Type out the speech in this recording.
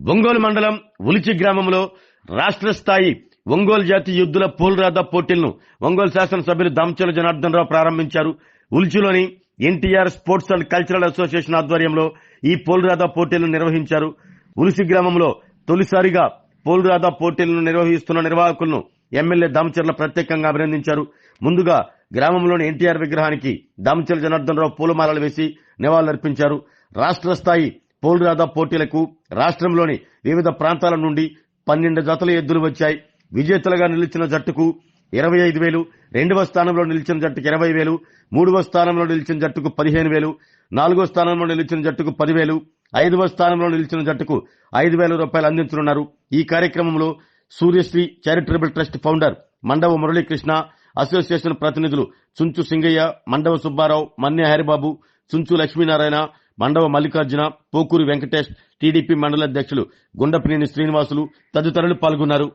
ఒంగోలు మండలం ఉలిచి గ్రామంలో రాష్ట్ర స్థాయి ఒంగోలు జాతి యుద్ధుల పోల్రాదా పోటీలను ఒంగోలు శాసనసభ్యులు దామచర్ల జనార్దన్ రావు ప్రారంభించారు. ఉలిచిలోని NTR sports and cultural association ఆధ్వర్యంలో ఈ పోల్రాదా పోటీలను నిర్వహించారు. ఉలిచి గ్రామంలో తొలిసారిగా పోల్రాదా పోటీలను నిర్వహిస్తున్న నిర్వాహకులను ఎమ్మెల్యే దామచర్ల ప్రత్యేకంగా అభినందించారు. ముందుగా గ్రామంలోని ఎన్టీఆర్ విగ్రహానికి దామచర్ల జనార్దన్ రావు పూలమాలలు వేసి నివాళులర్పించారు. రాష్ట్ర స్థాయి పోల్రాదా పోటీలకు రాష్ట్రంలోని వివిధ ప్రాంతాల నుండి 12 జతల ఎద్దులు వచ్చాయి. విజేతలుగా నిలిచిన జట్టుకు 25,000, రెండవ స్థానంలో నిలిచిన జట్టుకు 20,000, మూడవ స్థానంలో నిలిచిన జట్టుకు 15,000, నాలుగో స్థానంలో నిలిచిన జట్టుకు 10,000, ఐదవ స్థానంలో నిలిచిన జట్టుకు 5,000 రూపాయలు అందించనున్నారు. ఈ కార్యక్రమంలో Suryasri charitable trust founder Mandava Muralikrishna, association ప్రతినిధులు చుంచు సింగయ్య, మండవ సుబ్బారావు, మన్య హరిబాబు, చుంచు లక్ష్మీనారాయణ, మండవ మల్లికార్జున, పోకూరి వెంకటేష్, టీడీపీ మండల అధ్యక్షులు గుండపినేని శ్రీనివాసులు తదితరులు పాల్గొన్నారు.